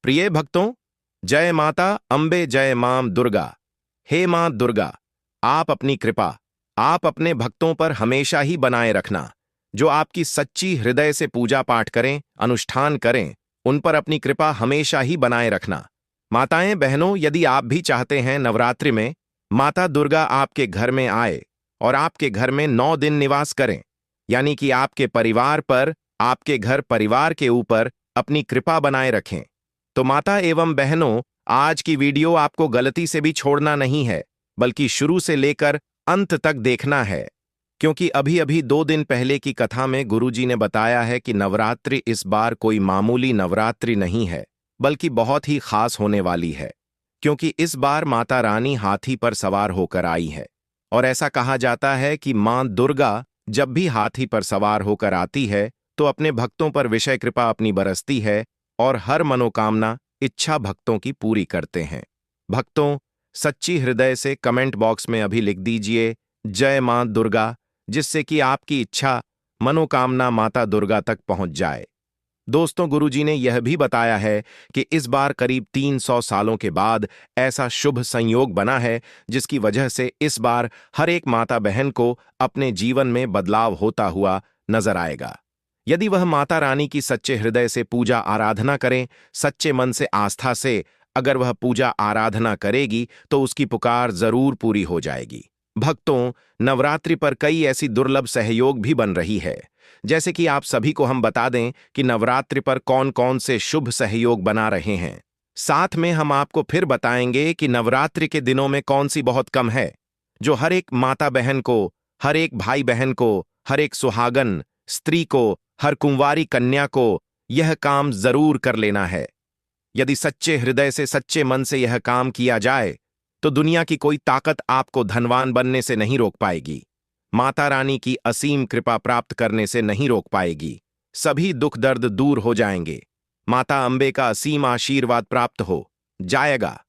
प्रिय भक्तों, जय माता अम्बे, जय मां दुर्गा। हे मां दुर्गा, आप अपनी कृपा आप अपने भक्तों पर हमेशा ही बनाए रखना। जो आपकी सच्ची हृदय से पूजा पाठ करें, अनुष्ठान करें, उन पर अपनी कृपा हमेशा ही बनाए रखना। माताएं बहनों, यदि आप भी चाहते हैं नवरात्रि में माता दुर्गा आपके घर में आए और आपके घर में 9 दिन निवास करें, यानी कि आपके परिवार पर, आपके घर परिवार के ऊपर अपनी कृपा बनाए रखें, तो माता एवं बहनों, आज की वीडियो आपको गलती से भी छोड़ना नहीं है, बल्कि शुरू से लेकर अंत तक देखना है। क्योंकि अभी अभी 2 दिन पहले की कथा में गुरुजी ने बताया है कि नवरात्रि इस बार कोई मामूली नवरात्रि नहीं है, बल्कि बहुत ही खास होने वाली है। क्योंकि इस बार माता रानी हाथी पर सवार होकर आई है, और ऐसा कहा जाता है कि मां दुर्गा जब भी हाथी पर सवार होकर आती है तो अपने भक्तों पर विषय कृपा अपनी बरसती है और हर मनोकामना, इच्छा भक्तों की पूरी करते हैं। भक्तों, सच्ची हृदय से कमेंट बॉक्स में अभी लिख दीजिए जय मां दुर्गा, जिससे कि आपकी इच्छा, मनोकामना माता दुर्गा तक पहुंच जाए। दोस्तों, गुरुजी ने यह भी बताया है कि इस बार करीब 300 सालों के बाद ऐसा शुभ संयोग बना है, जिसकी वजह से इस बार हर एक माता बहन को अपने जीवन में बदलाव होता हुआ नजर आएगा। यदि वह माता रानी की सच्चे हृदय से पूजा आराधना करें, सच्चे मन से, आस्था से अगर वह पूजा आराधना करेगी तो उसकी पुकार जरूर पूरी हो जाएगी। भक्तों, नवरात्रि पर कई ऐसी दुर्लभ सहयोग भी बन रही है। जैसे कि आप सभी को हम बता दें कि नवरात्रि पर कौन कौन से शुभ सहयोग बना रहे हैं। साथ में हम आपको फिर बताएंगे कि नवरात्रि के दिनों में कौन सी बहुत कम है, जो हर एक माता बहन को, हर एक भाई बहन को, हर एक सुहागन स्त्री को, हर कुंवारी कन्या को यह काम जरूर कर लेना है। यदि सच्चे हृदय से, सच्चे मन से यह काम किया जाए तो दुनिया की कोई ताकत आपको धनवान बनने से नहीं रोक पाएगी, माता रानी की असीम कृपा प्राप्त करने से नहीं रोक पाएगी। सभी दुख दर्द दूर हो जाएंगे, माता अम्बे का असीम आशीर्वाद प्राप्त हो जाएगा।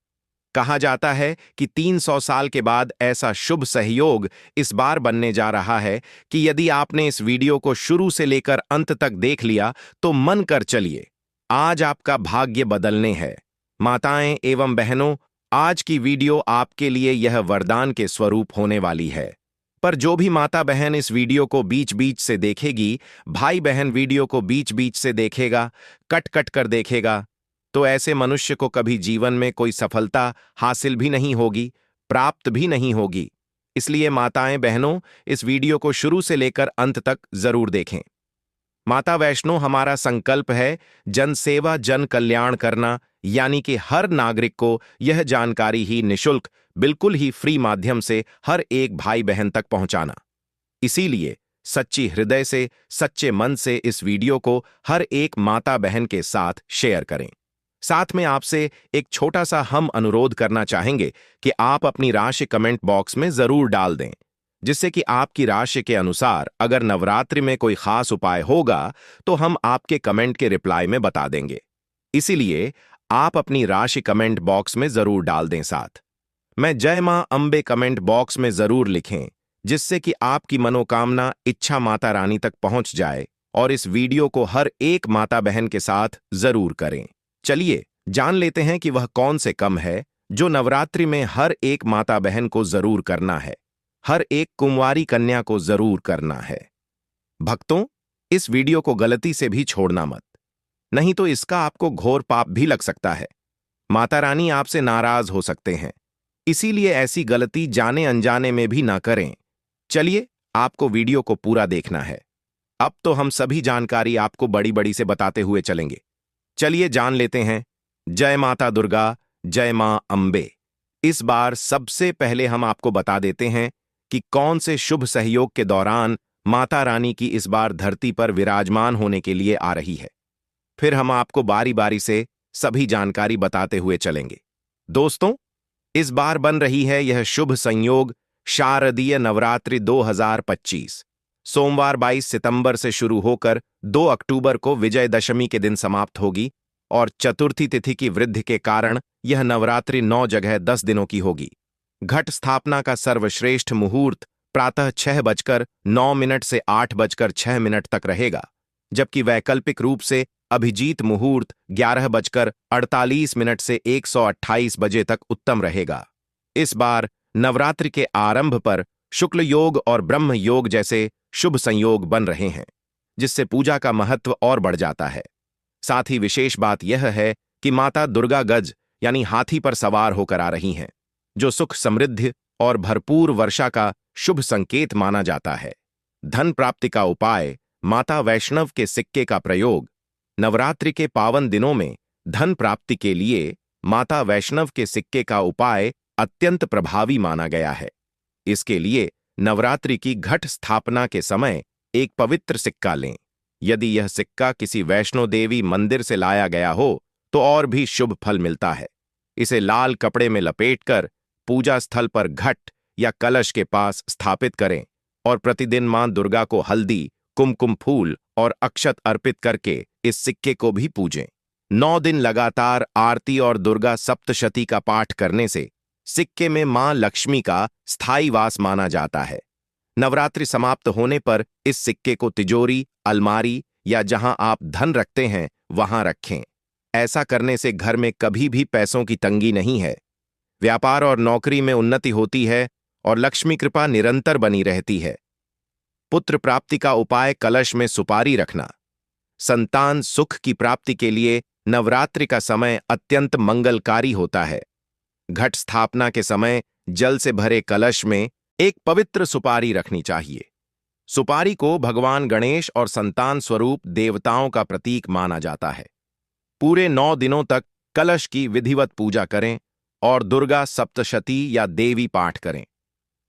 कहा जाता है कि 300 साल के बाद ऐसा शुभ सहयोग इस बार बनने जा रहा है कि यदि आपने इस वीडियो को शुरू से लेकर अंत तक देख लिया तो मन कर चलिए, आज आपका भाग्य बदलने है। माताएं एवं बहनों, आज की वीडियो आपके लिए यह वरदान के स्वरूप होने वाली है। पर जो भी माता बहन इस वीडियो को बीच बीच से देखेगी, भाई बहन वीडियो को बीच बीच से देखेगा, कट कट कर देखेगा, तो ऐसे मनुष्य को कभी जीवन में कोई सफलता हासिल भी नहीं होगी, प्राप्त भी नहीं होगी। इसलिए माताएं बहनों, इस वीडियो को शुरू से लेकर अंत तक जरूर देखें। माता वैष्णो, हमारा संकल्प है जन सेवा, जन कल्याण करना, यानी कि हर नागरिक को यह जानकारी ही निशुल्क, बिल्कुल ही फ्री माध्यम से हर एक भाई बहन तक पहुंचाना। इसीलिए सच्ची हृदय से, सच्चे मन से इस वीडियो को हर एक माता बहन के साथ शेयर करें। साथ में आपसे एक छोटा सा हम अनुरोध करना चाहेंगे कि आप अपनी राशि कमेंट बॉक्स में जरूर डाल दें, जिससे कि आपकी राशि के अनुसार अगर नवरात्रि में कोई खास उपाय होगा तो हम आपके कमेंट के रिप्लाई में बता देंगे। इसीलिए आप अपनी राशि कमेंट बॉक्स में जरूर डाल दें। साथ में जय मां अम्बे कमेंट बॉक्स में जरूर लिखें, जिससे कि आपकी मनोकामना, इच्छा माता रानी तक पहुंच जाए। और इस वीडियो को हर एक माता बहन के साथ जरूर करें। चलिए जान लेते हैं कि वह कौन से काम है जो नवरात्रि में हर एक माता बहन को जरूर करना है, हर एक कुंवारी कन्या को जरूर करना है। भक्तों, इस वीडियो को गलती से भी छोड़ना मत, नहीं तो इसका आपको घोर पाप भी लग सकता है। माता रानी आपसे नाराज हो सकते हैं, इसीलिए ऐसी गलती जाने अनजाने में भी ना करें। चलिए, आपको वीडियो को पूरा देखना है। अब तो हम सभी जानकारी आपको बड़ी बड़ी से बताते हुए चलेंगे। चलिए जान लेते हैं। जय माता दुर्गा, जय मां अम्बे। इस बार सबसे पहले हम आपको बता देते हैं कि कौन से शुभ सहयोग के दौरान माता रानी की इस बार धरती पर विराजमान होने के लिए आ रही है। फिर हम आपको बारी बारी से सभी जानकारी बताते हुए चलेंगे। दोस्तों, इस बार बन रही है यह शुभ संयोग शारदीय नवरात्रि 2025। सोमवार 22 सितंबर से शुरू होकर 2 अक्टूबर को विजयदशमी के दिन समाप्त होगी, और चतुर्थी तिथि की वृद्धि के कारण यह नवरात्रि 9 जगह 10 दिनों की होगी। घट स्थापना का सर्वश्रेष्ठ मुहूर्त प्रातः 6:09 से 8:06 तक रहेगा, जबकि वैकल्पिक रूप से अभिजीत मुहूर्त 11:48 से 128 बजे तक उत्तम रहेगा। इस बार नवरात्रि के आरंभ पर शुक्ल योग और ब्रह्म योग जैसे शुभ संयोग बन रहे हैं, जिससे पूजा का महत्व और बढ़ जाता है। साथ ही विशेष बात यह है कि माता दुर्गा गज यानी हाथी पर सवार होकर आ रही हैं, जो सुख समृद्धि और भरपूर वर्षा का शुभ संकेत माना जाता है। धन प्राप्ति का उपाय। माता वैष्णव के सिक्के का प्रयोग। नवरात्रि के पावन दिनों में धन प्राप्ति के लिए माता वैष्णव के सिक्के का उपाय अत्यंत प्रभावी माना गया है। इसके लिए नवरात्रि की घट स्थापना के समय एक पवित्र सिक्का लें। यदि यह सिक्का किसी वैष्णो देवी मंदिर से लाया गया हो तो और भी शुभ फल मिलता है। इसे लाल कपड़े में लपेटकर पूजा स्थल पर घट या कलश के पास स्थापित करें और प्रतिदिन मां दुर्गा को हल्दी, कुमकुम फूल और अक्षत अर्पित करके इस सिक्के को भी पूजें। 9 दिन लगातार आरती और दुर्गा सप्तशती का पाठ करने से सिक्के में मां लक्ष्मी का स्थायी वास माना जाता है। नवरात्रि समाप्त होने पर इस सिक्के को तिजोरी, अलमारी या जहां आप धन रखते हैं वहां रखें। ऐसा करने से घर में कभी भी पैसों की तंगी नहीं है। व्यापार और नौकरी में उन्नति होती है और लक्ष्मी कृपा निरंतर बनी रहती है। पुत्र प्राप्ति का उपाय। कलश में सुपारी रखना। संतान सुख की प्राप्ति के लिए नवरात्रि का समय अत्यंत मंगलकारी होता है। घट स्थापना के समय जल से भरे कलश में एक पवित्र सुपारी रखनी चाहिए। सुपारी को भगवान गणेश और संतान स्वरूप देवताओं का प्रतीक माना जाता है। पूरे 9 दिनों तक कलश की विधिवत पूजा करें और दुर्गा सप्तशती या देवी पाठ करें।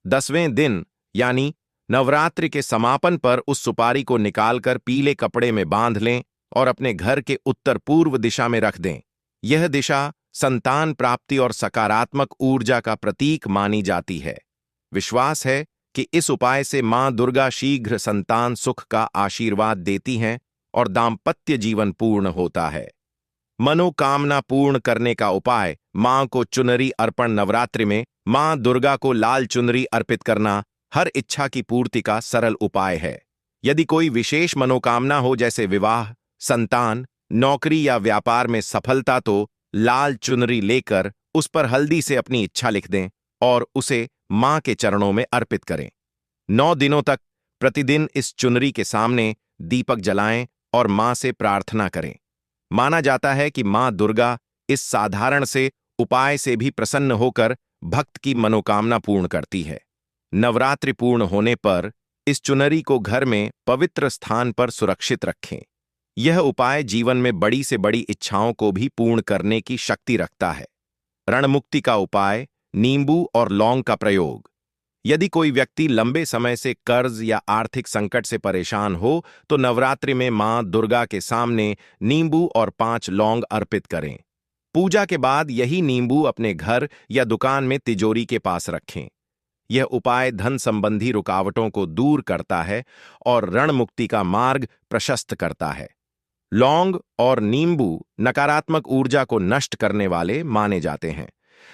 10वें दिन यानी नवरात्रि के समापन पर उस सुपारी को निकालकर पीले कपड़े में बांध लें और अपने घर के उत्तर पूर्व दिशा में रख दें। यह दिशा संतान प्राप्ति और सकारात्मक ऊर्जा का प्रतीक मानी जाती है। विश्वास है कि इस उपाय से मां दुर्गा शीघ्र संतान सुख का आशीर्वाद देती हैं और दाम्पत्य जीवन पूर्ण होता है। मनोकामना पूर्ण करने का उपाय। मां को चुनरी अर्पण। नवरात्रि में मां दुर्गा को लाल चुनरी अर्पित करना हर इच्छा की पूर्ति का सरल उपाय है। यदि कोई विशेष मनोकामना हो जैसे विवाह, संतान, नौकरी या व्यापार में सफलता तो लाल चुनरी लेकर उस पर हल्दी से अपनी इच्छा लिख दें और उसे मां के चरणों में अर्पित करें। 9 दिनों तक प्रतिदिन इस चुनरी के सामने दीपक जलाएं और मां से प्रार्थना करें। माना जाता है कि मां दुर्गा इस साधारण से उपाय से भी प्रसन्न होकर भक्त की मनोकामना पूर्ण करती है। नवरात्रि पूर्ण होने पर इस चुनरी को घर में पवित्र स्थान पर सुरक्षित रखें। यह उपाय जीवन में बड़ी से बड़ी इच्छाओं को भी पूर्ण करने की शक्ति रखता है। ऋणमुक्ति का उपाय। नींबू और लौंग का प्रयोग। यदि कोई व्यक्ति लंबे समय से कर्ज या आर्थिक संकट से परेशान हो तो नवरात्रि में मां दुर्गा के सामने नींबू और 5 लौंग अर्पित करें। पूजा के बाद यही नींबू अपने घर या दुकान में तिजोरी के पास रखें। यह उपाय धन संबंधी रुकावटों को दूर करता है और ऋण मुक्ति का मार्ग प्रशस्त करता है। लौंग और नींबू नकारात्मक ऊर्जा को नष्ट करने वाले माने जाते हैं।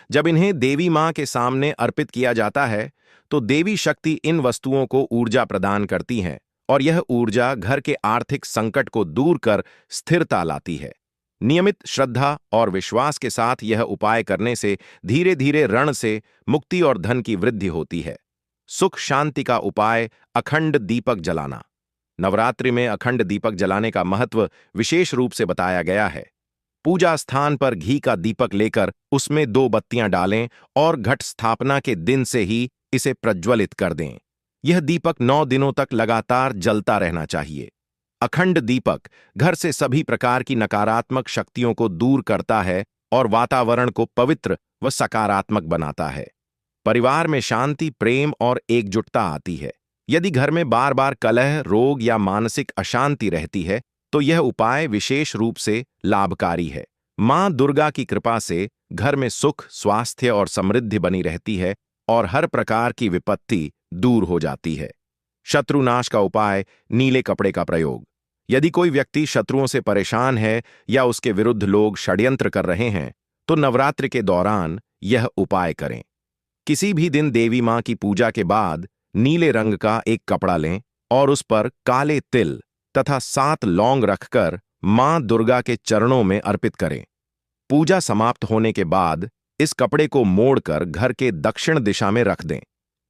जब इन्हें देवी मां के सामने अर्पित किया जाता है तो देवी शक्ति इन वस्तुओं को ऊर्जा प्रदान करती हैं और यह ऊर्जा घर के आर्थिक संकट को दूर कर स्थिरता लाती है। नियमित श्रद्धा और विश्वास के साथ यह उपाय करने से धीरे धीरे ऋण से मुक्ति और धन की वृद्धि होती है। सुख शांति का उपाय। अखंड दीपक जलाना। नवरात्रि में अखंड दीपक जलाने का महत्व विशेष रूप से बताया गया है। पूजा स्थान पर घी का दीपक लेकर उसमें 2 बत्तियां डालें और घट स्थापना के दिन से ही इसे प्रज्वलित कर दें। यह दीपक 9 दिनों तक लगातार जलता रहना चाहिए। अखंड दीपक घर से सभी प्रकार की नकारात्मक शक्तियों को दूर करता है और वातावरण को पवित्र व सकारात्मक बनाता है। परिवार में शांति, प्रेम और एकजुटता आती है। यदि घर में बार बार कलह, रोग या मानसिक अशांति रहती है तो यह उपाय विशेष रूप से लाभकारी है। मां दुर्गा की कृपा से घर में सुख, स्वास्थ्य और समृद्धि बनी रहती है और हर प्रकार की विपत्ति दूर हो जाती है। शत्रुनाश का उपाय। नीले कपड़े का प्रयोग। यदि कोई व्यक्ति शत्रुओं से परेशान है या उसके विरुद्ध लोग षड्यंत्र कर रहे हैं तो नवरात्रि के दौरान यह उपाय करें। किसी भी दिन देवी मां की पूजा के बाद नीले रंग का एक कपड़ा लें और उस पर काले तिल तथा 7 लौंग रखकर मां दुर्गा के चरणों में अर्पित करें। पूजा समाप्त होने के बाद इस कपड़े को मोड़कर घर के दक्षिण दिशा में रख दें।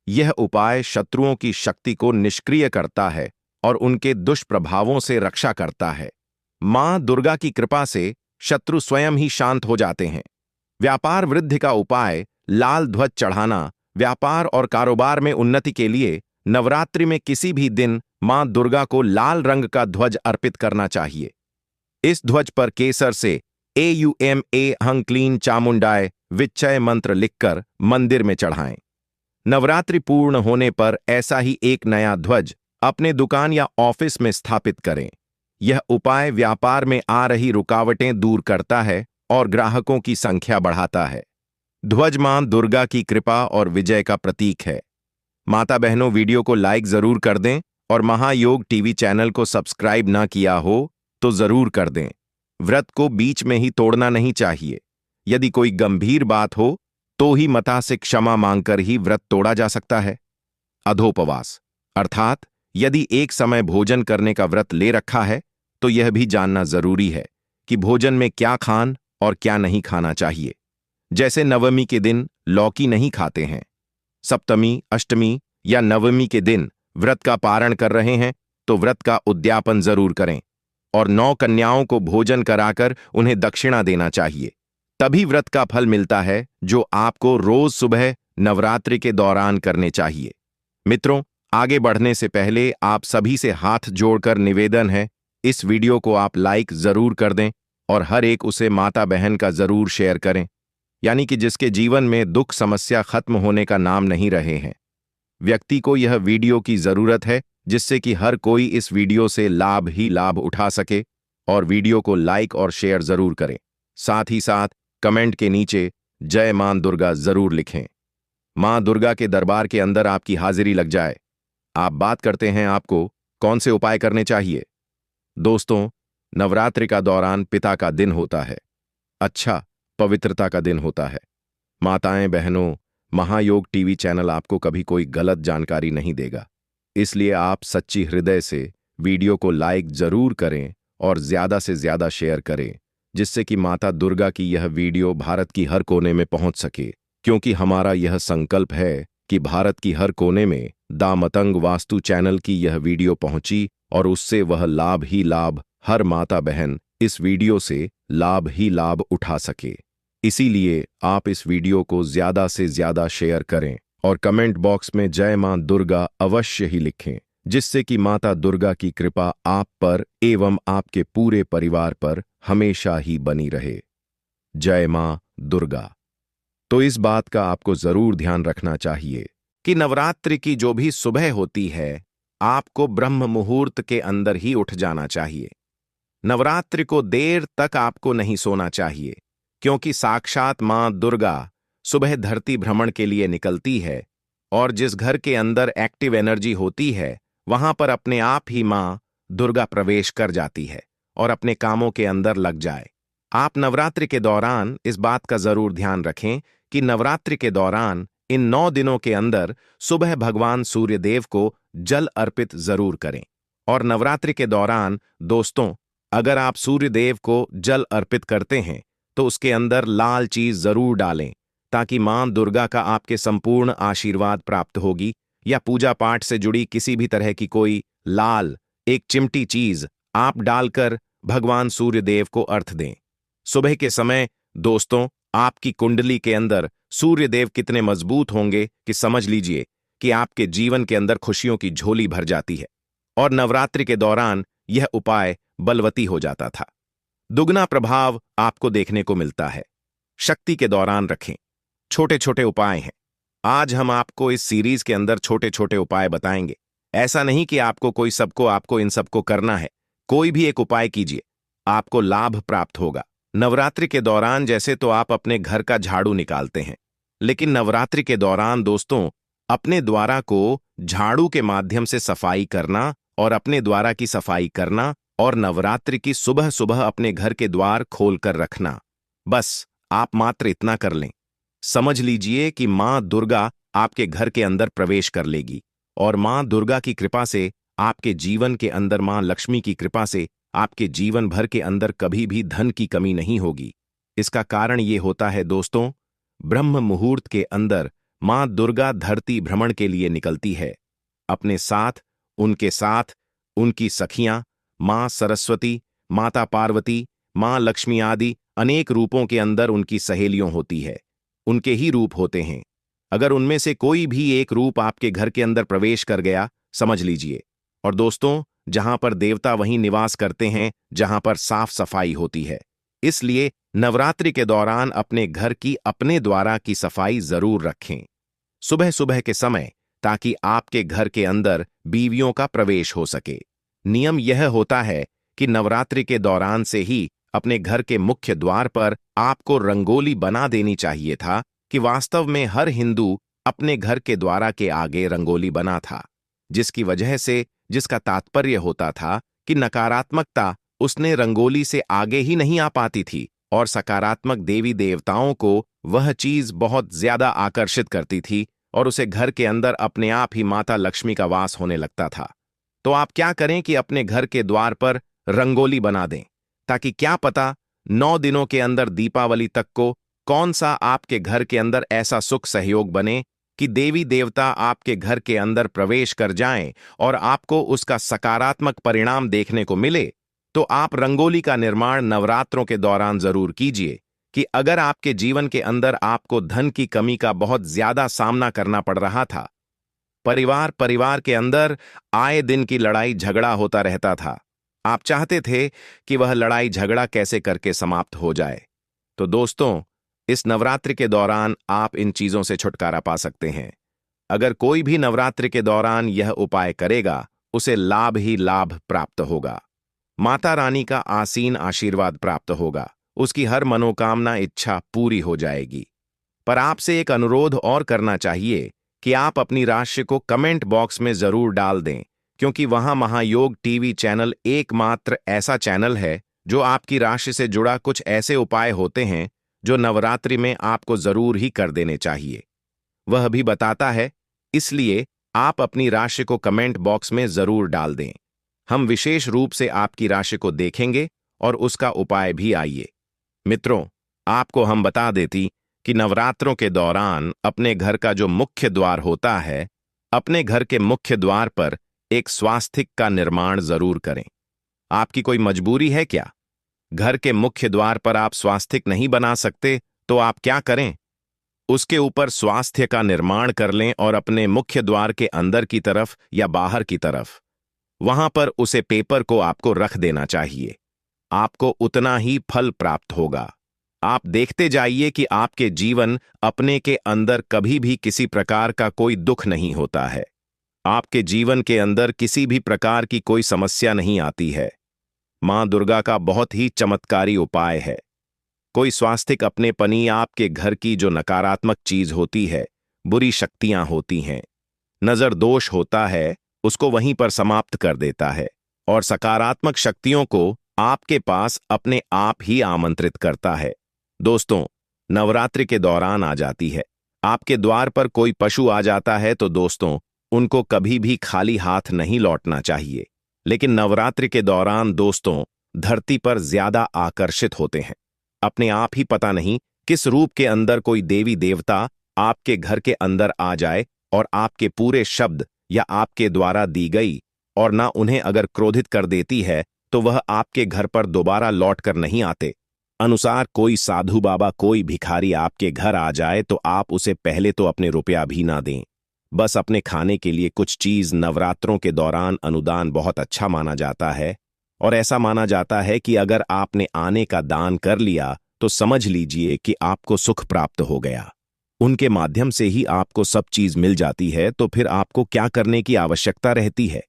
यह उपाय शत्रुओं की शक्ति को निष्क्रिय करता है और उनके दुष्प्रभावों से रक्षा करता है। मां दुर्गा की कृपा से शत्रु स्वयं ही शांत हो जाते हैं। व्यापार वृद्धि का उपाय लाल ध्वज चढ़ाना। व्यापार और कारोबार में उन्नति के लिए नवरात्रि में किसी भी दिन मां दुर्गा को लाल रंग का ध्वज अर्पित करना चाहिए। इस ध्वज पर केसर से AUMA हं क्लीं चामुंडाय विच्चय मंत्र लिखकर मंदिर में चढ़ाएं। नवरात्रि पूर्ण होने पर ऐसा ही एक नया ध्वज अपने दुकान या ऑफिस में स्थापित करें। यह उपाय व्यापार में आ रही रुकावटें दूर करता है और ग्राहकों की संख्या बढ़ाता है। ध्वज मां दुर्गा की कृपा और विजय का प्रतीक है। माता बहनों, वीडियो को लाइक जरूर कर दें और महायोग टीवी चैनल को सब्सक्राइब ना किया हो तो जरूर कर दें। व्रत को बीच में ही तोड़ना नहीं चाहिए। यदि कोई गंभीर बात हो तो ही माता से क्षमा मांगकर ही व्रत तोड़ा जा सकता है। अधोपवास अर्थात यदि एक समय भोजन करने का व्रत ले रखा है तो यह भी जानना जरूरी है कि भोजन में क्या खान और क्या नहीं खाना चाहिए। जैसे नवमी के दिन लौकी नहीं खाते हैं, सप्तमी, अष्टमी या नवमी के दिन व्रत का पारण कर रहे हैं तो व्रत का उद्यापन जरूर करें और 9 कन्याओं को भोजन कराकर उन्हें दक्षिणा देना चाहिए। तभी व्रत का फल मिलता है जो आपको रोज सुबह नवरात्रि के दौरान करने चाहिए। मित्रों, आगे बढ़ने से पहले आप सभी से हाथ जोड़कर निवेदन है, इस वीडियो को आप लाइक जरूर कर दें और हर एक उसे माता बहन का जरूर शेयर करें, यानी कि जिसके जीवन में दुख समस्या खत्म होने का नाम नहीं रहे हैं। व्यक्ति को यह वीडियो की जरूरत है जिससे कि हर कोई इस वीडियो से लाभ ही लाभ उठा सके और वीडियो को लाइक और शेयर जरूर करें। साथ ही साथ कमेंट के नीचे जय मां दुर्गा जरूर लिखें। मां दुर्गा के दरबार के अंदर आपकी हाजिरी लग जाए। आप बात करते हैं आपको कौन से उपाय करने चाहिए। दोस्तों, नवरात्रि का दौरान पिता का दिन होता है, अच्छा पवित्रता का दिन होता है। माताएं बहनों, महायोग टीवी चैनल आपको कभी कोई गलत जानकारी नहीं देगा, इसलिए आप सच्ची हृदय से वीडियो को लाइक जरूर करें और ज्यादा से ज्यादा शेयर करें, जिससे कि माता दुर्गा की यह वीडियो भारत की हर कोने में पहुंच सके। क्योंकि हमारा यह संकल्प है कि भारत की हर कोने में दा मतंग वास्तु चैनल की यह वीडियो पहुंची और उससे वह लाभ ही लाभ, हर माता बहन इस वीडियो से लाभ ही लाभ उठा सके। इसीलिए आप इस वीडियो को ज्यादा से ज्यादा शेयर करें और कमेंट बॉक्स में जय मां दुर्गा अवश्य ही लिखें, जिससे कि माता दुर्गा की कृपा आप पर एवं आपके पूरे परिवार पर हमेशा ही बनी रहे। जय मां दुर्गा। तो इस बात का आपको जरूर ध्यान रखना चाहिए कि नवरात्रि की जो भी सुबह होती है, आपको ब्रह्म मुहूर्त के अंदर ही उठ जाना चाहिए। नवरात्रि को देर तक आपको नहीं सोना चाहिए, क्योंकि साक्षात मां दुर्गा सुबह धरती भ्रमण के लिए निकलती है और जिस घर के अंदर एक्टिव एनर्जी होती है वहां पर अपने आप ही मां दुर्गा प्रवेश कर जाती है और अपने कामों के अंदर लग जाए। आप नवरात्रि के दौरान इस बात का जरूर ध्यान रखें कि नवरात्रि के दौरान इन 9 दिनों के अंदर सुबह भगवान सूर्यदेव को जल अर्पित जरूर करें। और नवरात्रि के दौरान दोस्तों, अगर आप सूर्यदेव को जल अर्पित करते हैं तो उसके अंदर लाल चीज जरूर डालें, ताकि मां दुर्गा का आपके संपूर्ण आशीर्वाद प्राप्त होगी। या पूजा पाठ से जुड़ी किसी भी तरह की कोई लाल एक चिमटी चीज आप डालकर भगवान सूर्यदेव को अर्घ दें। सुबह के समय दोस्तों, आपकी कुंडली के अंदर सूर्यदेव कितने मजबूत होंगे कि समझ लीजिए कि आपके जीवन के अंदर खुशियों की झोली भर जाती है। और नवरात्रि के दौरान यह उपाय बलवती हो जाता था। दुगना प्रभाव आपको देखने को मिलता है। शक्ति के दौरान रखें। छोटे छोटे उपाय हैं। आज हम आपको इस सीरीज के अंदर छोटे छोटे उपाय बताएंगे। ऐसा नहीं कि आपको इन सबको करना है। कोई भी एक उपाय कीजिए, आपको लाभ प्राप्त होगा। नवरात्रि के दौरान जैसे तो आप अपने घर का झाड़ू निकालते हैं, लेकिन नवरात्रि के दौरान दोस्तों, अपने द्वारा को झाड़ू के माध्यम से सफाई करना और अपने द्वारा की सफाई करना और नवरात्रि की सुबह सुबह अपने घर के द्वार खोलकर रखना, बस आप मात्र इतना कर लें। समझ लीजिए कि मां दुर्गा आपके घर के अंदर प्रवेश कर लेगी और मां दुर्गा की कृपा से आपके जीवन के अंदर मां लक्ष्मी की कृपा से आपके जीवन भर के अंदर कभी भी धन की कमी नहीं होगी। इसका कारण ये होता है दोस्तों, ब्रह्म मुहूर्त के अंदर मां दुर्गा धरती भ्रमण के लिए निकलती है। अपने साथ, उनकी सखियां, मां सरस्वती, माता पार्वती, मां लक्ष्मी आदि अनेक रूपों के अंदर उनकी सहेलियों होती है। उनके ही रूप होते हैं। अगर उनमें से कोई भी एक रूप आपके घर के अंदर प्रवेश कर गया, समझ लीजिए। और दोस्तों, जहां पर देवता वहीं निवास करते हैं जहां पर साफ सफाई होती है। इसलिए नवरात्रि के दौरान अपने घर की अपने द्वारा की सफाई जरूर रखें सुबह सुबह के समय, ताकि आपके घर के अंदर बीवियों का प्रवेश हो सके। नियम यह होता है कि नवरात्रि के दौरान से ही अपने घर के मुख्य द्वार पर आपको रंगोली बना देनी चाहिए था, कि वास्तव में हर हिंदू अपने घर के द्वारा के आगे रंगोली बना था, जिसका तात्पर्य होता था कि नकारात्मकता उसने रंगोली से आगे ही नहीं आ पाती थी और सकारात्मक देवी देवताओं को वह चीज बहुत ज्यादा आकर्षित करती थी और उसे घर के अंदर अपने आप ही माता लक्ष्मी का वास होने लगता था। तो आप क्या करें कि अपने घर के द्वार पर रंगोली बना दें, ताकि क्या पता 9 दिनों के अंदर दीपावली तक को कौन सा आपके घर के अंदर ऐसा सुख सहयोग बने कि देवी देवता आपके घर के अंदर प्रवेश कर जाएं और आपको उसका सकारात्मक परिणाम देखने को मिले। तो आप रंगोली का निर्माण नवरात्रों के दौरान जरूर कीजिए, कि अगर आपके जीवन के अंदर आपको धन की कमी का बहुत ज्यादा सामना करना पड़ रहा था, परिवार के अंदर आए दिन की लड़ाई झगड़ा होता रहता था, आप चाहते थे कि वह लड़ाई झगड़ा कैसे करके समाप्त हो जाए, तो दोस्तों, इस नवरात्रि के दौरान आप इन चीजों से छुटकारा पा सकते हैं। अगर कोई भी नवरात्रि के दौरान यह उपाय करेगा, उसे लाभ ही लाभ प्राप्त होगा। माता रानी का आसीन आशीर्वाद प्राप्त होगा, उसकी हर मनोकामना इच्छा पूरी हो जाएगी। पर आपसे एक अनुरोध और करना चाहिए कि आप अपनी राशि को कमेंट बॉक्स में जरूर डाल दें, क्योंकि वहां महायोग टीवी चैनल एकमात्र ऐसा चैनल है जो आपकी राशि से जुड़ा कुछ ऐसे उपाय होते हैं जो नवरात्रि में आपको जरूर ही कर देने चाहिए। वह भी बताता है, इसलिए आप अपनी राशि को कमेंट बॉक्स में जरूर डाल दें। हम विशेष रूप से आपकी राशि को देखेंगे और उसका उपाय भी आइए। मित्रों, आपको हम बता देती कि नवरात्रों के दौरान अपने घर का जो मुख्य द्वार होता है, अपने घर के मुख्य द्वार पर एक स्वास्तिक का निर्माण जरूर करें। आपकी कोई मजबूरी है क्या? घर के मुख्य द्वार पर आप स्वास्तिक नहीं बना सकते तो आप क्या करें? उसके ऊपर स्वास्थ्य का निर्माण कर लें और अपने मुख्य द्वार के अंदर की तरफ या बाहर की तरफ, वहां पर उसे पेपर को आपको रख देना चाहिए। आपको उतना ही फल प्राप्त होगा। आप देखते जाइए कि आपके जीवन अपने के अंदर कभी भी किसी प्रकार का कोई दुख नहीं होता है। आपके जीवन के अंदर किसी भी प्रकार की कोई समस्या नहीं आती है। मां दुर्गा का बहुत ही चमत्कारी उपाय है। कोई स्वास्तिक अपने पनी आपके घर की जो नकारात्मक चीज होती है, बुरी शक्तियां होती हैं, नजर दोष होता है, उसको वहीं पर समाप्त कर देता है और सकारात्मक शक्तियों को आपके पास अपने आप ही आमंत्रित करता है। दोस्तों, नवरात्रि के दौरान आ जाती है। आपके द्वार पर कोई पशु आ जाता है तो दोस्तों, उनको कभी भी खाली हाथ नहीं लौटना चाहिए। लेकिन नवरात्रि के दौरान दोस्तों, धरती पर ज्यादा आकर्षित होते हैं। अपने आप ही पता नहीं किस रूप के अंदर कोई देवी देवता आपके घर के अंदर आ जाए और आपके पूरे शब्द या आपके द्वारा दी गई और ना उन्हें अगर क्रोधित कर देती है तो वह आपके घर पर दोबारा लौट कर नहीं आते। अनुसार कोई साधु बाबा, कोई भिखारी आपके घर आ जाए तो आप उसे पहले तो अपने रुपया भी ना दें। बस अपने खाने के लिए कुछ चीज नवरात्रों के दौरान अनुदान बहुत अच्छा माना जाता है और ऐसा माना जाता है कि अगर आपने आने का दान कर लिया तो समझ लीजिए कि आपको सुख प्राप्त हो गया। उनके माध्यम से ही आपको सब चीज मिल जाती है, तो फिर आपको क्या करने की आवश्यकता रहती है।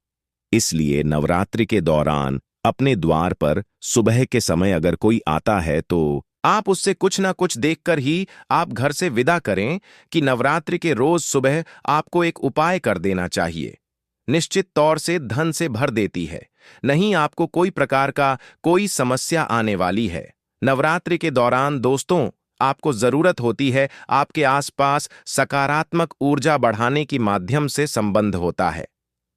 इसलिए नवरात्रि के दौरान अपने द्वार पर सुबह के समय अगर कोई आता है तो आप उससे कुछ ना कुछ देखकर ही आप घर से विदा करें कि नवरात्रि के रोज सुबह आपको एक उपाय कर देना चाहिए। निश्चित तौर से धन से भर देती है, नहीं आपको कोई प्रकार का कोई समस्या आने वाली है। नवरात्रि के दौरान दोस्तों, आपको जरूरत होती है आपके आसपास सकारात्मक ऊर्जा बढ़ाने की माध्यम से संबंध होता है।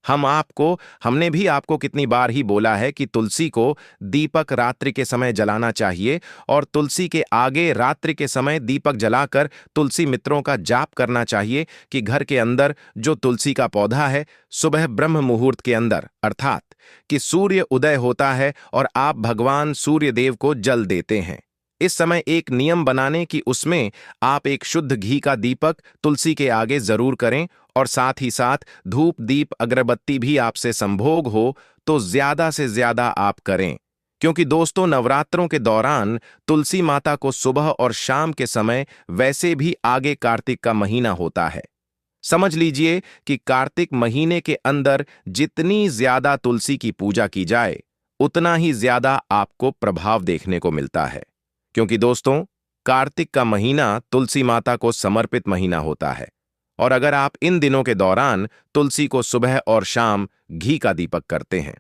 हमने भी आपको कितनी बार ही बोला है कि तुलसी को दीपक रात्रि के समय जलाना चाहिए और तुलसी के आगे रात्रि के समय दीपक जलाकर तुलसी मित्रों का जाप करना चाहिए कि घर के अंदर जो तुलसी का पौधा है सुबह ब्रह्म मुहूर्त के अंदर अर्थात कि सूर्य उदय होता है और आप भगवान सूर्य देव को जल देते हैं। इस समय एक नियम बनाने कि उसमें आप एक शुद्ध घी का दीपक तुलसी के आगे जरूर करें और साथ ही साथ धूप दीप अगरबत्ती भी आपसे संभोग हो तो ज्यादा से ज्यादा आप करें, क्योंकि दोस्तों नवरात्रों के दौरान तुलसी माता को सुबह और शाम के समय वैसे भी आगे कार्तिक का महीना होता है। समझ लीजिए कि कार्तिक महीने के अंदर जितनी ज्यादा तुलसी की पूजा की जाए उतना ही ज्यादा आपको प्रभाव देखने को मिलता है, क्योंकि दोस्तों कार्तिक का महीना तुलसी माता को समर्पित महीना होता है। और अगर आप इन दिनों के दौरान तुलसी को सुबह और शाम घी का दीपक करते हैं,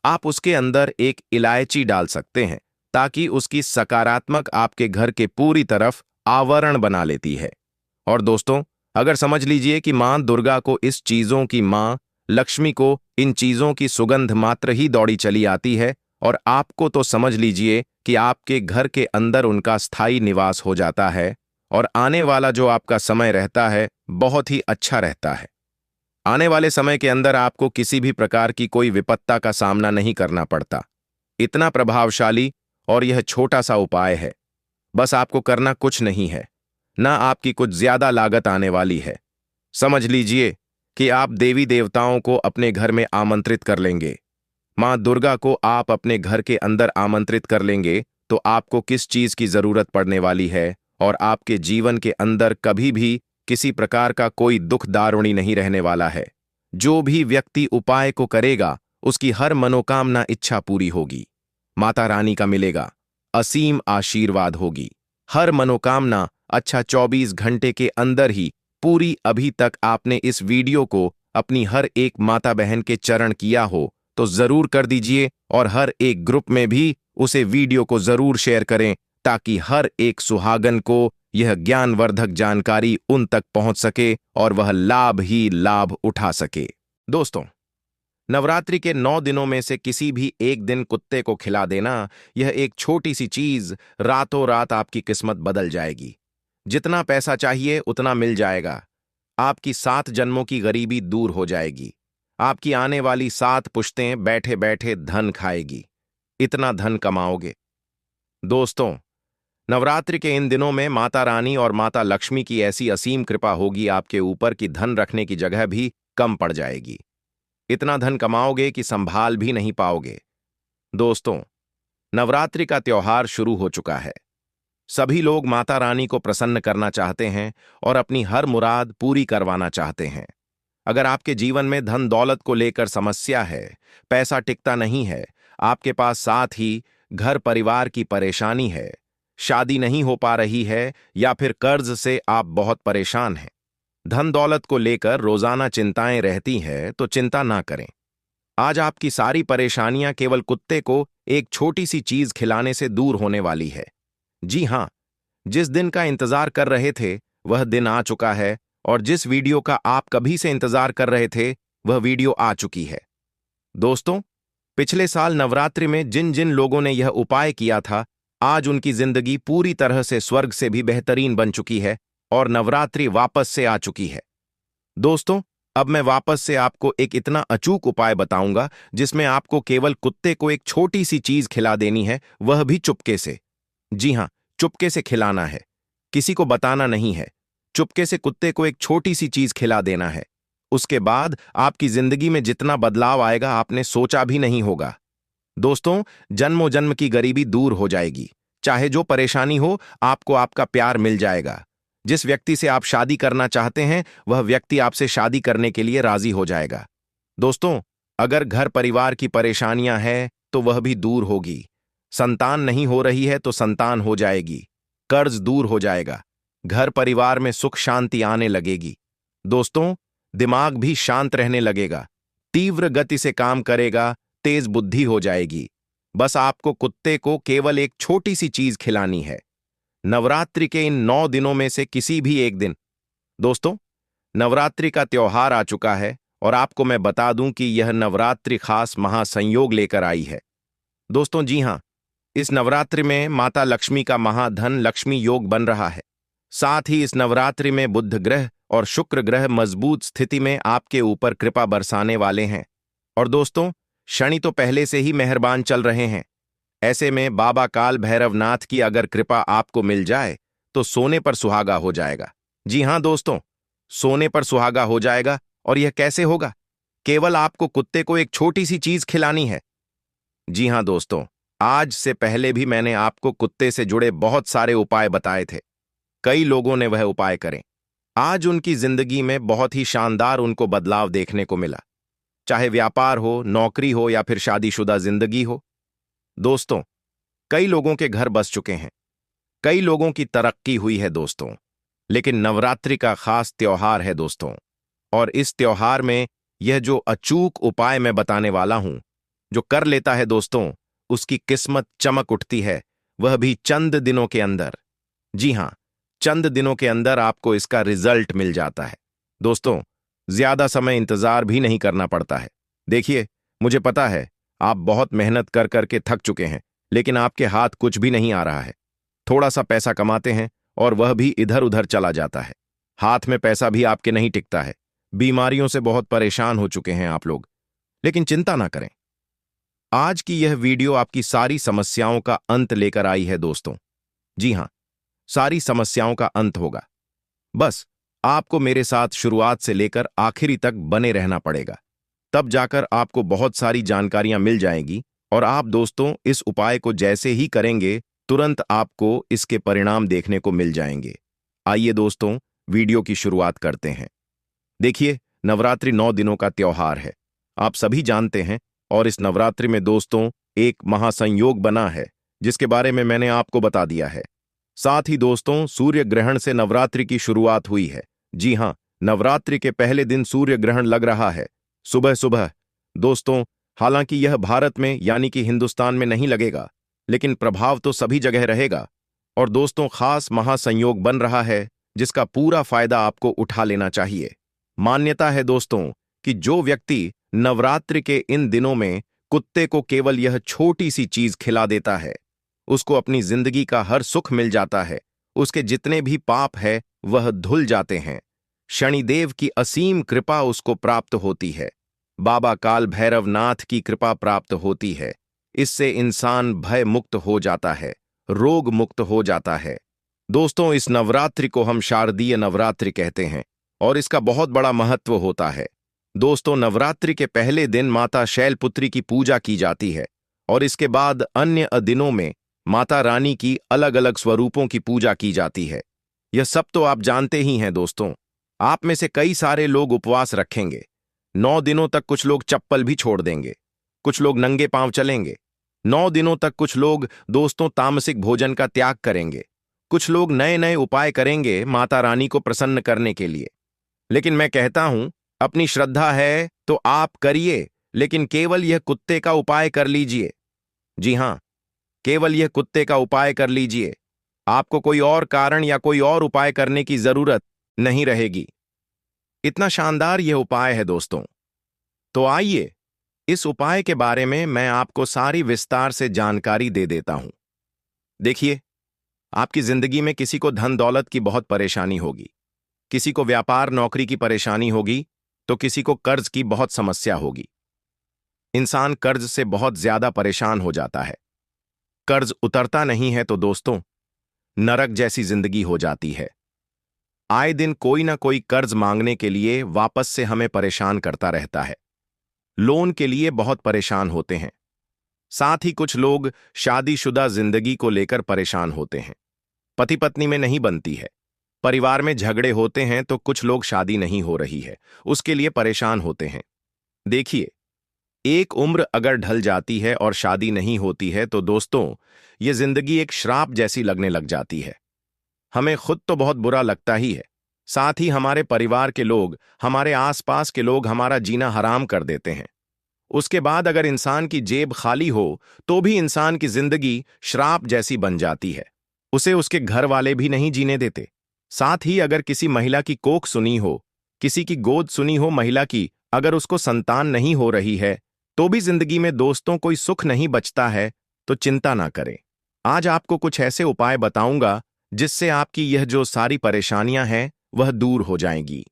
आप उसके अंदर एक इलायची डाल सकते हैं ताकि उसकी सकारात्मक आपके घर के पूरी तरफ आवरण बना लेती है। और दोस्तों अगर समझ लीजिए कि मां दुर्गा को इस चीजों की मां लक्ष्मी को इन चीजों की सुगंध मात्र ही दौड़ी चली आती है और आपको तो समझ लीजिए कि आपके घर के अंदर उनका स्थायी निवास हो जाता है और आने वाला जो आपका समय रहता है बहुत ही अच्छा रहता है। आने वाले समय के अंदर आपको किसी भी प्रकार की कोई विपत्ता का सामना नहीं करना पड़ता। इतना प्रभावशाली और यह छोटा सा उपाय है, बस आपको करना कुछ नहीं है, ना आपकी कुछ ज्यादा लागत आने वाली है। समझ लीजिए कि आप देवी देवताओं को अपने घर में आमंत्रित कर लेंगे, मां दुर्गा को आप अपने घर के अंदर आमंत्रित कर लेंगे तो आपको किस चीज की जरूरत पड़ने वाली है और आपके जीवन के अंदर कभी भी किसी प्रकार का कोई दुख दारुणी नहीं रहने वाला है। जो भी व्यक्ति उपाय को करेगा उसकी हर मनोकामना इच्छा पूरी होगी, माता रानी का मिलेगा, असीम आशीर्वाद होगी, हर मनोकामना अच्छा 24 घंटे के अंदर ही पूरी। अभी तक आपने इस वीडियो को अपनी हर एक माता बहन के चरण किया हो तो जरूर कर दीजिए और हर एक ग्रुप में भी उसे वीडियो को जरूर शेयर करें ताकि हर एक सुहागन को यह ज्ञानवर्धक जानकारी उन तक पहुंच सके और वह लाभ ही लाभ उठा सके। दोस्तों नवरात्रि के 9 दिनों में से किसी भी एक दिन कुत्ते को खिला देना, यह एक छोटी सी चीज रातों रात आपकी किस्मत बदल जाएगी। जितना पैसा चाहिए उतना मिल जाएगा, आपकी 7 जन्मों की गरीबी दूर हो जाएगी, आपकी आने वाली 7 पुश्तें बैठे बैठे धन खाएगी, इतना धन कमाओगे। दोस्तों नवरात्रि के इन दिनों में माता रानी और माता लक्ष्मी की ऐसी असीम कृपा होगी आपके ऊपर कि धन रखने की जगह भी कम पड़ जाएगी, इतना धन कमाओगे कि संभाल भी नहीं पाओगे। दोस्तों नवरात्रि का त्योहार शुरू हो चुका है, सभी लोग माता रानी को प्रसन्न करना चाहते हैं और अपनी हर मुराद पूरी करवाना चाहते हैं। अगर आपके जीवन में धन दौलत को लेकर समस्या है, पैसा टिकता नहीं है, आपके पास साथ ही घर परिवार की परेशानी है, शादी नहीं हो पा रही है या फिर कर्ज से आप बहुत परेशान हैं, धन दौलत को लेकर रोजाना चिंताएं रहती हैं, तो चिंता ना करें। आज आपकी सारी परेशानियां केवल कुत्ते को एक छोटी सी चीज खिलाने से दूर होने वाली है। जी हां, जिस दिन का इंतजार कर रहे थे वह दिन आ चुका है और जिस वीडियो का आप कभी से इंतजार कर रहे थे वह वीडियो आ चुकी है। दोस्तों पिछले साल नवरात्रि में जिन जिन लोगों ने यह उपाय किया था आज उनकी जिंदगी पूरी तरह से स्वर्ग से भी बेहतरीन बन चुकी है और नवरात्रि वापस से आ चुकी है। दोस्तों अब मैं वापस से आपको एक इतना अचूक उपाय बताऊंगा जिसमें आपको केवल कुत्ते को एक छोटी सी चीज खिला देनी है, वह भी चुपके से। जी हां, चुपके से खिलाना है, किसी को बताना नहीं है, चुपके से कुत्ते को एक छोटी सी चीज खिला देना है। उसके बाद आपकी जिंदगी में जितना बदलाव आएगा आपने सोचा भी नहीं होगा। दोस्तों जन्मों जन्म की गरीबी दूर हो जाएगी, चाहे जो परेशानी हो आपको आपका प्यार मिल जाएगा। जिस व्यक्ति से आप शादी करना चाहते हैं वह व्यक्ति आपसे शादी करने के लिए राजी हो जाएगा। दोस्तों अगर घर परिवार की परेशानियां हैं तो वह भी दूर होगी, संतान नहीं हो रही है तो संतान हो जाएगी, कर्ज दूर हो जाएगा, घर परिवार में सुख शांति आने लगेगी। दोस्तों दिमाग भी शांत रहने लगेगा, तीव्र गति से काम करेगा, तेज बुद्धि हो जाएगी। बस आपको कुत्ते को केवल एक छोटी सी चीज खिलानी है नवरात्रि के इन 9 दिनों में से किसी भी एक दिन। दोस्तों नवरात्रि का त्योहार आ चुका है और आपको मैं बता दूं कि यह नवरात्रि खास महासंयोग लेकर आई है। दोस्तों जी हाँ, इस नवरात्रि में माता लक्ष्मी का महाधन लक्ष्मी योग बन रहा है। साथ ही इस नवरात्रि में बुध ग्रह और शुक्र ग्रह मजबूत स्थिति में आपके ऊपर कृपा बरसाने वाले हैं। और दोस्तों, शनि तो पहले से ही मेहरबान चल रहे हैं। ऐसे में बाबा काल भैरवनाथ की अगर कृपा आपको मिल जाए तो सोने पर सुहागा हो जाएगा। जी हां दोस्तों, सोने पर सुहागा हो जाएगा। और यह कैसे होगा? केवल आपको कुत्ते को एक छोटी सी चीज खिलानी है। जी हां दोस्तों, आज से पहले भी मैंने आपको कुत्ते से जुड़े बहुत सारे उपाय बताए थे। कई लोगों ने वह उपाय करें। आज उनकी जिंदगी में बहुत ही शानदार उनको बदलाव देखने को मिला, चाहे व्यापार हो, नौकरी हो या फिर शादीशुदा जिंदगी हो। दोस्तों, कई लोगों के घर बस चुके हैं, कई लोगों की तरक्की हुई है दोस्तों। लेकिन नवरात्रि का खास त्योहार है दोस्तों, और इस त्योहार में यह जो अचूक उपाय मैं बताने वाला हूं, जो कर लेता है दोस्तों, उसकी किस्मत चमक उठती है, वह भी चंद दिनों के अंदर। जी हां, चंद दिनों के अंदर आपको इसका रिजल्ट मिल जाता है। दोस्तों, ज्यादा समय इंतजार भी नहीं करना पड़ता है। देखिए, मुझे पता है आप बहुत मेहनत कर करके थक चुके हैं, लेकिन आपके हाथ कुछ भी नहीं आ रहा है। थोड़ा सा पैसा कमाते हैं और वह भी इधर उधर चला जाता है। हाथ में पैसा भी आपके नहीं टिकता है। बीमारियों से बहुत परेशान हो चुके हैं आप लोग। लेकिन चिंता ना करें, आज की यह वीडियो आपकी सारी समस्याओं का अंत लेकर आई है दोस्तों। जी हां, सारी समस्याओं का अंत होगा। बस आपको मेरे साथ शुरुआत से लेकर आखिरी तक बने रहना पड़ेगा, तब जाकर आपको बहुत सारी जानकारियां मिल जाएंगी। और आप दोस्तों इस उपाय को जैसे ही करेंगे, तुरंत आपको इसके परिणाम देखने को मिल जाएंगे। आइए दोस्तों, वीडियो की शुरुआत करते हैं। देखिए, नवरात्रि 9 दिनों का त्योहार है, आप सभी जानते हैं। और इस नवरात्रि में दोस्तों एक महासंयोग बना है, जिसके बारे में मैंने आपको बता दिया है। साथ ही दोस्तों, सूर्य ग्रहण से नवरात्रि की शुरुआत हुई है। जी हां, नवरात्रि के पहले दिन सूर्य ग्रहण लग रहा है, सुबह सुबह। दोस्तों, हालांकि यह भारत में यानी कि हिंदुस्तान में नहीं लगेगा, लेकिन प्रभाव तो सभी जगह रहेगा। और दोस्तों, खास महासंयोग बन रहा है, जिसका पूरा फायदा आपको उठा लेना चाहिए। मान्यता है दोस्तों कि जो व्यक्ति नवरात्रि के इन दिनों में कुत्ते को केवल यह छोटी सी चीज खिला देता है, उसको अपनी जिंदगी का हर सुख मिल जाता है। उसके जितने भी पाप है वह धुल जाते हैं। शनिदेव की असीम कृपा उसको प्राप्त होती है। बाबा काल भैरवनाथ की कृपा प्राप्त होती है। इससे इंसान भय मुक्त हो जाता है, रोग मुक्त हो जाता है। दोस्तों, इस नवरात्रि को हम शारदीय नवरात्रि कहते हैं और इसका बहुत बड़ा महत्व होता है। दोस्तों, नवरात्रि के पहले दिन माता शैलपुत्री की पूजा की जाती है और इसके बाद अन्य दिनों में माता रानी की अलग अलग स्वरूपों की पूजा की जाती है। यह सब तो आप जानते ही हैं दोस्तों। आप में से कई सारे लोग उपवास रखेंगे। 9 दिनों तक कुछ लोग चप्पल भी छोड़ देंगे, कुछ लोग नंगे पांव चलेंगे। 9 दिनों तक कुछ लोग दोस्तों तामसिक भोजन का त्याग करेंगे। कुछ लोग नए नए उपाय करेंगे माता रानी को प्रसन्न करने के लिए। लेकिन मैं कहता हूं, अपनी श्रद्धा है तो आप करिए, लेकिन केवल यह कुत्ते का उपाय कर लीजिए। जी हां, केवल यह कुत्ते का उपाय कर लीजिए। आपको कोई और कारण या कोई और उपाय करने की जरूरत नहीं रहेगी। इतना शानदार यह उपाय है दोस्तों। तो आइए, इस उपाय के बारे में मैं आपको सारी विस्तार से जानकारी दे देता हूं। देखिए, आपकी जिंदगी में किसी को धन दौलत की बहुत परेशानी होगी, किसी को व्यापार नौकरी की परेशानी होगी, तो किसी को कर्ज की बहुत समस्या होगी। इंसान कर्ज से बहुत ज्यादा परेशान हो जाता है। कर्ज उतरता नहीं है तो दोस्तों नरक जैसी जिंदगी हो जाती है। आए दिन कोई ना कोई कर्ज मांगने के लिए वापस से हमें परेशान करता रहता है। लोन के लिए बहुत परेशान होते हैं। साथ ही कुछ लोग शादीशुदा जिंदगी को लेकर परेशान होते हैं। पति पत्नी में नहीं बनती है, परिवार में झगड़े होते हैं, तो कुछ लोग शादी नहीं हो रही है, उसके लिए परेशान होते हैं। देखिए, एक उम्र अगर ढल जाती है और शादी नहीं होती है तो दोस्तों ये जिंदगी एक श्राप जैसी लगने लग जाती है। हमें खुद तो बहुत बुरा लगता ही है, साथ ही हमारे परिवार के लोग, हमारे आसपास के लोग हमारा जीना हराम कर देते हैं। उसके बाद अगर इंसान की जेब खाली हो तो भी इंसान की जिंदगी श्राप जैसी बन जाती है। उसे उसके घर वाले भी नहीं जीने देते। साथ ही अगर किसी महिला की कोख सुनी हो किसी की गोद सुनी हो महिला की, अगर उसको संतान नहीं हो रही है तो भी जिंदगी में दोस्तों कोई सुख नहीं बचता है, तो चिंता ना करें। आज आपको कुछ ऐसे उपाय बताऊंगा जिससे आपकी यह जो सारी परेशानियां हैं वह दूर हो जाएंगी,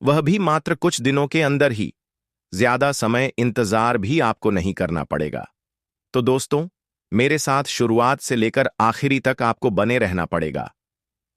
वह भी मात्र कुछ दिनों के अंदर ही। ज्यादा समय इंतजार भी आपको नहीं करना पड़ेगा। तो दोस्तों, मेरे साथ शुरुआत से लेकर आखिरी तक आपको बने रहना पड़ेगा।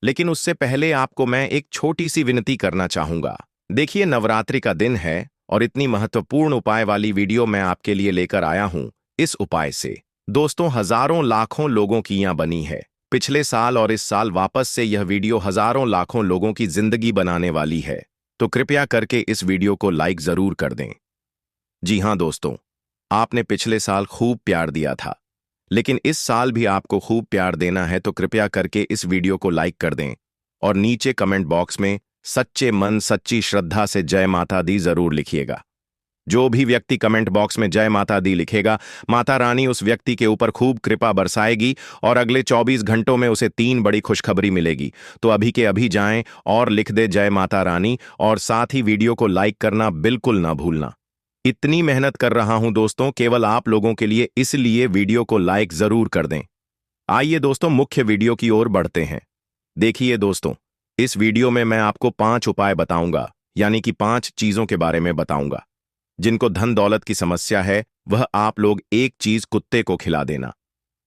लेकिन उससे पहले आपको मैं एक छोटी सी विनती करना चाहूंगा। देखिए, नवरात्रि का दिन है और इतनी महत्वपूर्ण उपाय वाली वीडियो मैं आपके लिए लेकर आया हूं। इस उपाय से दोस्तों हजारों लाखों लोगों की यहाँ बनी है। पिछले साल और इस साल वापस से यह वीडियो हजारों लाखों लोगों की जिंदगी बनाने वाली है। तो कृपया करके इस वीडियो को लाइक जरूर कर दें। जी हां दोस्तों, आपने पिछले साल खूब प्यार दिया था, लेकिन इस साल भी आपको खूब प्यार देना है, तो कृपया करके इस वीडियो को लाइक कर दें और नीचे कमेंट बॉक्स में सच्चे मन सच्ची श्रद्धा से जय माता दी जरूर लिखिएगा। जो भी व्यक्ति कमेंट बॉक्स में जय माता दी लिखेगा, माता रानी उस व्यक्ति के ऊपर खूब कृपा बरसाएगी और अगले 24 घंटों में उसे 3 बड़ी खुशखबरी मिलेगी। तो अभी के अभी जाएं और लिख दे जय माता रानी, और साथ ही वीडियो को लाइक करना बिल्कुल ना भूलना। इतनी मेहनत कर रहा हूं दोस्तों केवल आप लोगों के लिए, इसलिए वीडियो को लाइक जरूर कर दें। आइए दोस्तों, मुख्य वीडियो की ओर बढ़ते हैं। देखिए दोस्तों, इस वीडियो में मैं आपको 5 उपाय बताऊंगा, यानी कि 5 चीजों के बारे में बताऊंगा। जिनको धन दौलत की समस्या है, वह आप लोग एक चीज कुत्ते को खिला देना।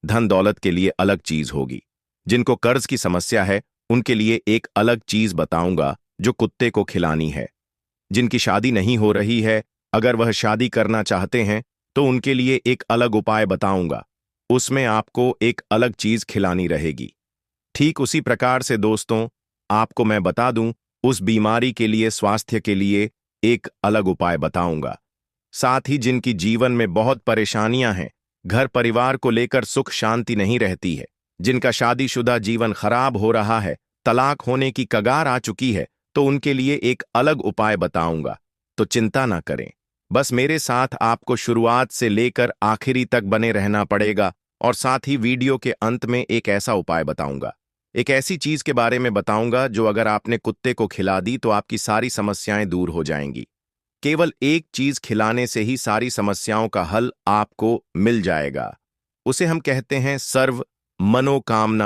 धन दौलत के लिए अलग चीज होगी। जिनको कर्ज की समस्या है, उनके लिए एक अलग चीज बताऊंगा जो कुत्ते को खिलानी है। जिनकी शादी नहीं हो रही है, अगर वह शादी करना चाहते हैं, तो उनके लिए एक अलग उपाय बताऊंगा, उसमें आपको एक अलग चीज खिलानी रहेगी। ठीक उसी प्रकार से दोस्तों, आपको मैं बता दूं, उस बीमारी के लिए, स्वास्थ्य के लिए एक अलग उपाय बताऊंगा। साथ ही जिनकी जीवन में बहुत परेशानियां हैं, घर परिवार को लेकर सुख शांति नहीं रहती है, जिनका शादीशुदा जीवन खराब हो रहा है, तलाक होने की कगार आ चुकी है, तो उनके लिए एक अलग उपाय बताऊंगा। तो चिंता ना करें, बस मेरे साथ आपको शुरुआत से लेकर आखिरी तक बने रहना पड़ेगा। और साथ ही वीडियो के अंत में एक ऐसा उपाय बताऊंगा, एक ऐसी चीज के बारे में बताऊंगा जो अगर आपने कुत्ते को खिला दी तो आपकी सारी समस्याएं दूर हो जाएंगी। केवल एक चीज खिलाने से ही सारी समस्याओं का हल आपको मिल जाएगा। उसे हम कहते हैं सर्व मनोकामना